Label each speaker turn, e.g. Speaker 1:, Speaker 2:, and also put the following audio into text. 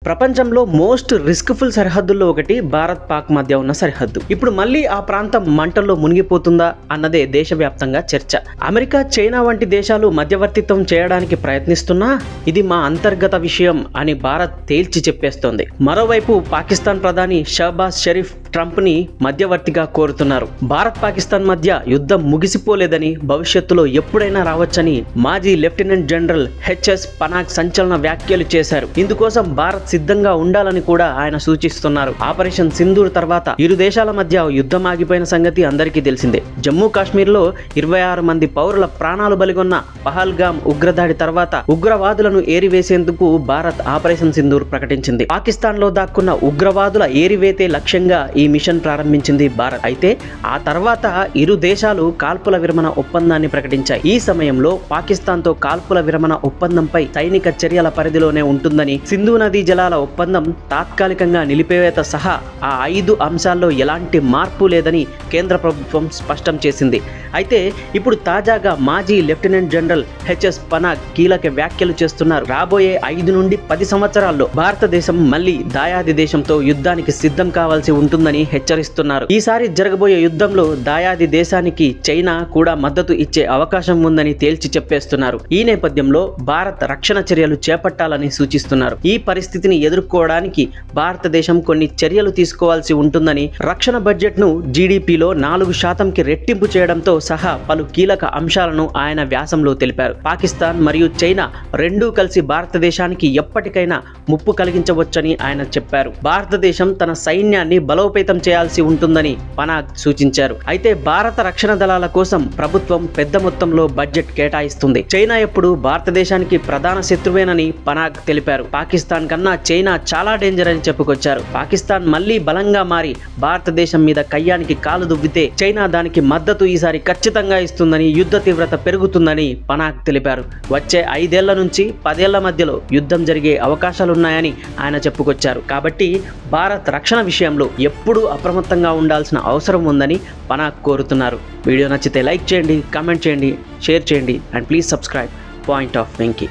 Speaker 1: ప్రపంచంలో మోస్ట్ రిస్క్ఫుల్ సరిహద్దుల్లో ఒకటి భారత్ పాక్ మధ్య ఉన్న సరిహద్దు. ఇప్పుడు మళ్ళీ ఆ ప్రాంతం మంటల్లో మునిగిపోతుందా అన్నదే దేశవ్యాప్తంగా చర్చ. అమెరికా, చైనా వంటి దేశాలు మధ్యవర్తిత్వం చేయడానికి ప్రయత్నిస్తున్నా ఇది మా అంతర్గత విషయం అని భారత్ తేల్చి చెప్పేస్తోంది. మరోవైపు పాకిస్తాన్ ప్రధాని షహబాజ్ షరీఫ్ ట్రంప్ ని మధ్యవర్తిగా కోరుతున్నారు. భారత్ పాకిస్తాన్ మధ్య యుద్ధం ముగిసిపోలేదని, భవిష్యత్తులో ఎప్పుడైనా రావచ్చని మాజీ లెఫ్టినెంట్ జనరల్ హెచ్ఎస్ పనాగ్ సంచలన వ్యాఖ్యలు చేశారు. ఇందుకోసం భారత్ సిద్ధంగా ఉండాలని కూడా ఆయన సూచిస్తున్నారు. ఆపరేషన్ సింధూర్ తర్వాత ఇరు దేశాల మధ్య యుద్ధం ఆగిపోయిన సంగతి అందరికీ తెలిసిందే. జమ్మూ కాశ్మీర్ లో 26 మంది పౌరుల ప్రాణాలు బలిగొన్న పహల్గామ్ ఉగ్రదాడి తర్వాత ఉగ్రవాదులను ఏరివేసేందుకు భారత్ ఆపరేషన్ సింధూర్ ప్రకటించింది. పాకిస్తాన్ లో దాక్కున్న ఉగ్రవాదుల ఏరివేతే లక్ష్యంగా ఈ మిషన్ ప్రారంభించింది భారత్. అయితే ఆ తర్వాత ఇరు దేశాలు కాల్పుల విరమణ ఒప్పందాన్ని ప్రకటించాయి. ఈ సమయంలో పాకిస్తాన్ తో కాల్పుల విరమణ ఒప్పందంపై సైనిక చర్యల పరిధిలోనే ఉంటుందని, సింధు నదీ జలాల ఒప్పందం తాత్కాలికంగా నిలిపివేత సహా ఆ 5 అంశాల్లో ఎలాంటి మార్పు లేదని కేంద్ర ప్రభుత్వం స్పష్టం చేసింది. అయితే ఇప్పుడు తాజాగా మాజీ లెఫ్టినెంట్ జనరల్ హెచ్ఎస్ పనాగ్ కీలక వ్యాఖ్యలు చేస్తున్నారు. రాబోయే 5 నుండి 10 సంవత్సరాల్లో భారతదేశం మళ్లీ దాయాది దేశంతో యుద్ధానికి సిద్ధం కావాల్సి ఉంటుందని హెచ్చరిస్తున్నారు. ఈసారి జరగబోయే యుద్ధంలో దాయాది దేశానికి చైనా కూడా మద్దతు ఇచ్చే అవకాశం ఉందని తేల్చి చెప్పేస్తున్నారు. ఈ నేపథ్యంలో భారత్ రక్షణ చర్యలు చేపట్టాలని సూచిస్తున్నారు. ఈ పరిస్థితిని ఎదుర్కోవడానికి భారతదేశం కొన్ని చర్యలు తీసుకోవాల్సి ఉంటుందని, రక్షణ బడ్జెట్ ను జీడీపీలో 4% రెట్టింపు చేయడంతో సహా పలు కీలక అంశాలను ఆయన వ్యాసంలో తెలిపారు. పాకిస్తాన్ మరియు చైనా రెండూ కలిసి భారతదేశానికి ఎప్పటికైనా ముప్పు కలిగించవచ్చని ఆయన చెప్పారు. భారతదేశం తన సైన్యాన్ని బలోపేతం చేయాల్సి ఉంటుందని పనాగ్ సూచించారు. అయితే భారత రక్షణ దళాల కోసం ప్రభుత్వం పెద్ద మొత్తంలో బడ్జెట్ కేటాయిస్తుంది. చైనా ఎప్పుడు భారతదేశానికి ప్రధాన శత్రువేనని పనాగ్ తెలిపారు. పాకిస్తాన్ కన్నా చైనా చాలా డేంజర్ అని చెప్పుకొచ్చారు. పాకిస్తాన్ మళ్లీ బలంగా మారి భారతదేశం మీద కయ్యానికి కాలు దువ్వితే చైనా దానికి మద్దతు ఈసారి ఖచ్చితంగా ఇస్తుందని, యుద్ధ తీవ్రత పెరుగుతుందని పనాగ్ తెలిపారు. వచ్చే 5 ఏళ్ల నుంచి 10 ఏళ్ల మధ్యలో యుద్ధం జరిగే అవకాశాలున్నాయని ఆయన చెప్పుకొచ్చారు. కాబట్టి భారత్ రక్షణ విషయంలో ఎప్పుడూ అప్రమత్తంగా ఉండాల్సిన అవసరం ఉందని పనాగ్ కోరుతున్నారు. వీడియో నచ్చితే లైక్ చేయండి, కామెంట్ చేయండి, షేర్ చేయండి and please subscribe point of Venky.